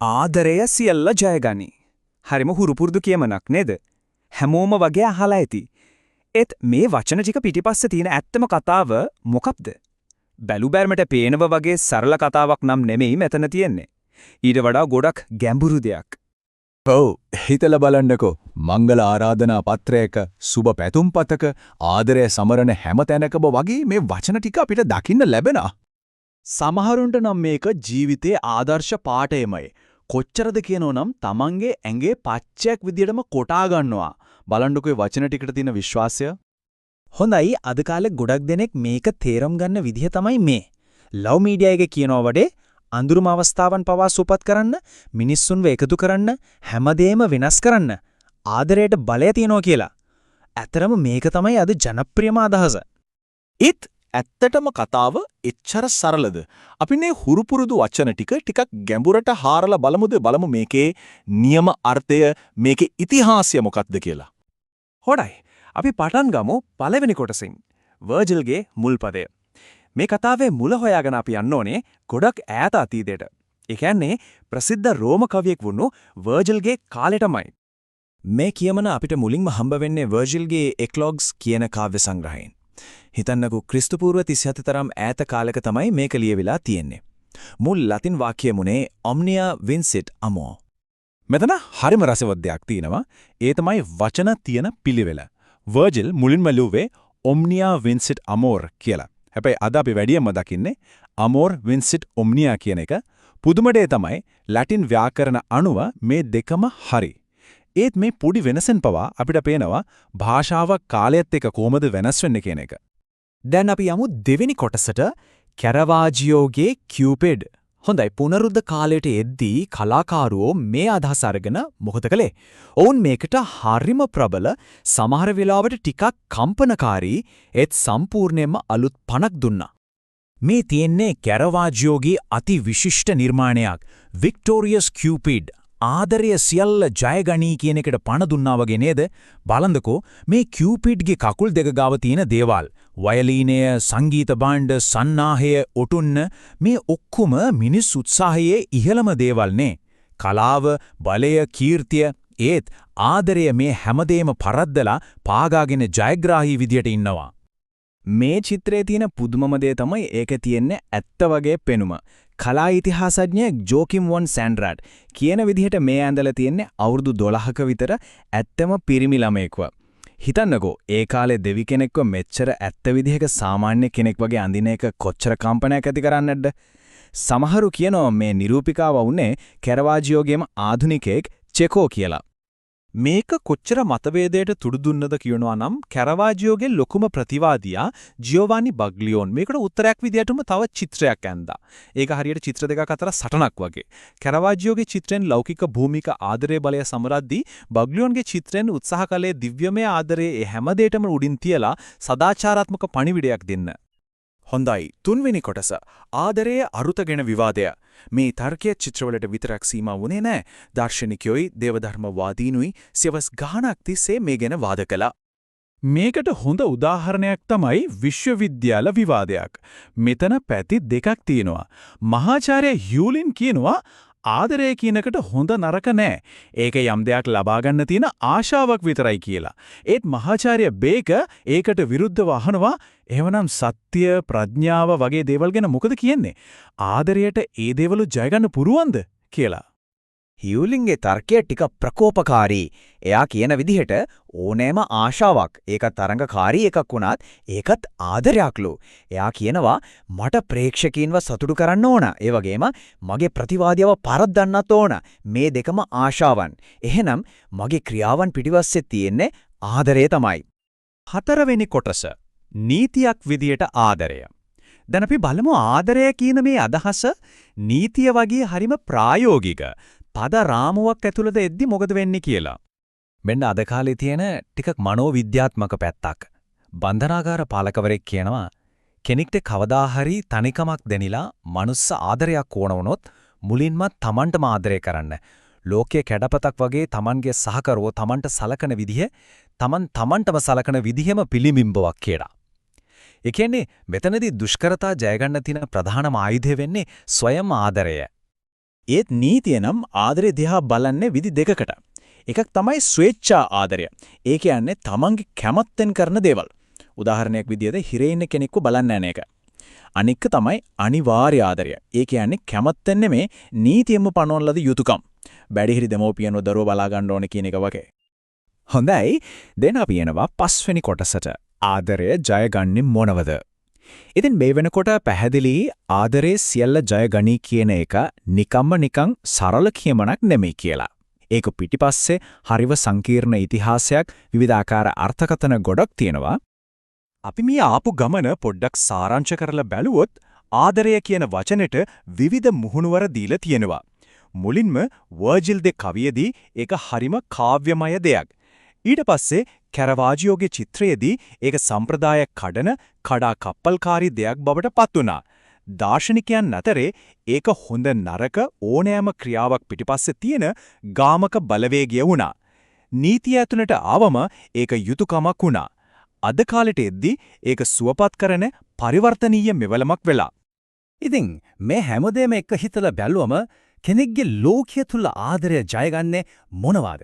ආදරය සියල්ල ජයගනි. හරිම හුරුපුරුදු කියමනක් නේද? හැමෝම වගේ අහලා ඇති. ඒත් මේ වචන ටික පිටිපස්සේ තියෙන ඇත්තම කතාව මොකක්ද? බැලු බැලමට පේනව වගේ සරල කතාවක් නම් නෙමෙයි මෙතන තියෙන්නේ. ඊට වඩා ගොඩක් ගැඹුරු දෙයක්. ඔව් හිතලා බලන්නකෝ මංගල ආරාධනා පත්‍රයක සුබ පැතුම් පතක ආදරය සමරන හැම තැනකම වගේ මේ වචන ටික අපිට දකින්න ලැබෙනවා. සමහරුන්ට නම් මේක ජීවිතයේ ආදර්ශ පාඨයමයි. කොච්චරද කියනෝනම් තමන්ගේ ඇඟේ පච්චයක් විදියටම කොටා ගන්නවා. බලන්නකෝ මේ වචන ටිකට තියෙන විශ්වාසය. හොඳයි අද කාලේ ගොඩක් දෙනෙක් මේක තේරුම් ගන්න විදිහ තමයි මේ. ලව් මීඩියා එකේ කියනවා වඩේ අඳුරුම අවස්ථාවන් පවා සුපත් කරන්න, මිනිස්සුන්ව එකතු කරන්න, හැමදේම වෙනස් කරන්න ආදරයට බලය තියනවා කියලා. ඇත්තරම මේක තමයි අද ජනප්‍රියම අදහස. ඇත්තටම කතාව එච්චර සරලද? අපි මේ හුරුපුරුදු වචන ටිකක් ගැඹුරට හාරලා බලමු මේකේ නියම අර්ථය, මේකේ ඉතිහාසය මොකක්ද කියලා. හොඳයි. අපි පටන් ගමු පළවෙනි කොටසින්. වර්ජිල්ගේ මුල් පදය. මේ කතාවේ මුල හොයාගෙන අපි යන්න ඕනේ ගොඩක් ඈත අතීතයට. ඒ කියන්නේ ප්‍රසිද්ධ රෝම කවියෙක් වුණු වර්ජිල්ගේ කාලෙටමයි. මේ කියමන අපිට මුලින්ම හම්බ වෙන්නේ වර්ජිල්ගේ එක්ලොග්ස් කියන කාව්‍ය සංග්‍රහයෙන්. හිතන්නකෝ ක්‍රිස්තු පූර්ව 37 තරම් ඈත කාලයක තමයි මේක ලියවිලා තියෙන්නේ. මුල් ලතින් වාක්‍යය මුනේ omnia vincit amor. මෙතන හරිම රසවත් දෙයක් තියෙනවා. ඒ තමයි වචන තියෙන පිළිවෙල. වර්ජිල් මුලින්ම ලිව්වේ omnia vincit amor කියලා. හැබැයි අද අපි වැඩියෙන්ම දකින්නේ amor vincit omnia කියන එක. පුදුමඩේ තමයි ලැටින් ව්‍යාකරණ අනුව මේ දෙකම හරි. ඒත් මේ පොඩි වෙනසෙන් පවා අපිට පේනවා භාෂාවක් කාලයත් එක්ක කොහොමද වෙනස් වෙන්නේ කියන එක. දැන් අපි යමු දෙවෙනි කොටසට කැරවාජියෝගේ කියුපිඩ්. හොඳයි පුනරුද්ධ කාලයට එද්දී කලාකාරයෝ මේ අදහස අරගෙන මොකද කළේ? ඔවුන් මේකට හරිම ප්‍රබල සමහර වෙලාවට ටිකක් කම්පනකාරී ඒත් සම්පූර්ණයෙන්ම අලුත් පණක් දුන්නා. මේ තියෙන්නේ කැරවාජියෝගේ අති විශිෂ්ට නිර්මාණයක් වික්ටෝරියස් කියුපිඩ්. ආදරය සියල්ල ජයගනී කියන එකට පණ දුන්නා වගේ නේද? බලන්නකෝ මේ කියුපිඩ්ගේ කකුල් දෙක ගාව තියෙන දේවල්. වයලීනය, සංගීත භාණ්ඩ, සන්නාහය, ඔටුන්න මේ ඔක්කොම මිනිස් උත්සාහයේ ඉහළම දේවල් නේ. කලාව, බලය, කීර්තිය ඒත් ආදරය මේ හැමදේම පරද්දලා පාගාගෙන ජයග්‍රාහී විදියට ඉන්නවා. මේ චිත්‍රයේ තියෙන පුදුමම දේ තමයි ඒකේ තියෙන්නේ ඇත්ත වගේ පෙනුම. කලා ඉතිහාසඥයෙක් ජෝකිම් වොන් සෑන්ඩ්‍රාට් කියන විදිහට මේ ඇඳලා තියෙන්නේ අවුරුදු 12ක විතර ඇත්තම පිරිමි ළමයෙක්ව. හිතන්නකෝ ඒ කාලේ දෙවි කෙනෙක්ව මෙච්චර ඇත්ත විදිහක සාමාන්‍ය කෙනෙක් වගේ අඳින එක කොච්චර කම්පනයක් ඇති කරන්නේද? සමහරු කියනවා මේ නිරූපිකාව වුණේ කැරවාජියෝගේම ආධුනිකයෙක් චෙකෝ කියලා. මේක කොච්චර මතභේදයට තුඩු දුන්නද කියනවා නම් කැරවාජියෝගේ ලොකුම ප්‍රතිවාදියා ජියෝවානි බග්ලියෝන් මේකට උත්තරයක් විදියටම තව චිත්‍රයක් ඇඳා. ඒක හරියට චිත්‍ර දෙකක් අතර සටනක් වගේ. කැරවාජියෝගේ චිත්‍රෙන් ලෞකික භූමික ආදරයේ බලය සමරද්දී බග්ලියෝන්ගේ චිත්‍රෙන් උත්සාහ කළේ දිව්‍යමය ආදරයේ හැම දෙයකම උඩින් තියලා සදාචාරාත්මක පණිවිඩයක් දෙන්න. හොඳයි තුන්වෙනි කොටස ආදරයේ අරුතගෙන විවාදය. මේ තර්කයේ චිත්‍රවලට විතරක් සීමා වුණේ නැහැ. දාර්ශනිකයෝයි දේවධර්මවාදීනුයි සියවස් ගාණක් තිස්සේ මේ ගැන වාද කළා. මේකට හොඳ උදාහරණයක් තමයි විශ්වවිද්‍යාල විවාදයක්. මෙතන පැති දෙකක් තියෙනවා. මහාචාර්ය හ්යුලින් කියනවා ආදරය කියනකට හොඳ නරක නෑ. ඒක යම් දෙයක් ලබා ගන්න තියෙන ආශාවක් විතරයි කියලා. ඒත් මහාචාර්ය බේක ඒකට විරුද්ධව අහනවා එහෙමනම් සත්‍ය ප්‍රඥාව වගේ දේවල් ගැන මොකද කියන්නේ? ආදරයට ඒ දේවල් ජය ගන්න පුරුවන්ද කියලා. හියුලින්ගේ තර්කය ටික ප්‍රකෝපකාරී. එයා කියන විදිහට ඕනෑම ආශාවක් ඒකත් තරංගකාරී එකක් වුණත් ඒකත් ආදරයක්ලු. එයා කියනවා මට ප්‍රේක්ෂකීන්ව සතුටු කරන්න ඕන. ඒ වගේම මගේ ප්‍රතිවාදියව පරද්දන්නත් ඕන. මේ දෙකම ආශාවන්. එහෙනම් මගේ ක්‍රියාවන් පිටිපස්සේ තියෙන්නේ ආදරය තමයි. හතරවෙනි කොටස නීතියක් විදියට ආදරය. දැන් අපි බලමු ආදරය කියන මේ අදහස නීතිය වගේ හරිම ප්‍රායෝගික පද රාමුවක් ඇතුළත එද්දි මොකද වෙන්නේ කියලා. මෙන්න අද කාලේ තියෙන ටිකක් මනෝවිද්‍යාත්මක පැත්තක්. බන්ධනාගාර පාලකවරයෙක් කියනවා කෙනෙක්ට කවදා හරි තනිකමක් දැනිලා මනුස්ස ආදරයක් ඕන වුණොත් මුලින්ම තමන්ටම ආදරය කරන්න. ලෝකයේ කැඩපතක් වගේ තමන්ගේ සහකරවෝ තමන්ට සලකන විදිහ තමන්ටම සලකන විදිහම පිළිඹිඹුවක් කියලා. ඒ කියන්නේ මෙතනදී දුෂ්කරතා ජය ගන්න තියෙන ප්‍රධානම ආයුධය වෙන්නේ ස්වයං ආදරය. ඒත් නීතිය නම් ආදරය දිහා බලන්නේ විදි දෙකකට. එකක් තමයි ස්වේච්ඡා ආදරය. ඒ කියන්නේ තමන්ගේ කැමැත්තෙන් කරන දේවල්. උදාහරණයක් විදිහට හිරේ ඉන්න කෙනෙක්ව බලන්න යන එක. අනික තමයි අනිවාර්ය ආදරය. ඒ කියන්නේ කැමැත්තෙන් නෙමේ නීතියෙන්ම පනවන ලද යුතුයකම්. බැඩිහිරි දෙමෝපියන්ව දරුවෝ බලා ගන්න ඕන කියන එක වගේ. හොඳයි දැන් අපි යනවා 5 වෙනි කොටසට. ආදරය ජයගන්නේ මොනවද? ඉතින් මේ වෙනකොට පැහැදිලි ආදරේ සියල්ල ජයගනී කියන එක නිකන් සරල කියමනක් නෙමෙයි කියලා. ඒක පිටිපස්සේ හරිව සංකීර්ණ ඉතිහාසයක් විවිධාකාර අර්ථකථන ගොඩක් තියෙනවා. අපි මේ ආපු ගමන පොඩ්ඩක් සාරාංශ කරලා බැලුවොත් ආදරය කියන වචනෙට විවිධ මුහුණුවර දීලා තියෙනවා. මුලින්ම වර්ජිල්ගේ කවියේදී ඒක හරිම කාව්‍යමය දෙයක්. ඊට පස්සේ කැරවාජියෝගේ චිත්‍රයේදී ඒක සම්ප්‍රදාය කඩන කඩා කප්පල්කාරී දෙයක් බවට පත් වුණා. දාර්ශනිකයන් අතරේ ඒක හොඳ නරක ඕනෑම ක්‍රියාවක් පිටිපස්සේ තියෙන ගාමක බලවේගය වුණා. නීතිය ඇතුළට ආවම ඒක යුතුයකමක් වුණා. අද කාලෙට එද්දී ඒක සුවපත් කරන පරිවර්තනීය මෙවලමක් වෙලා. ඉතින් මේ හැමදේම එක හිතලා බැලුවම කෙනෙක්ගේ ලෝකයේ තුල ආදරය ජයගන්නේ මොනවාද?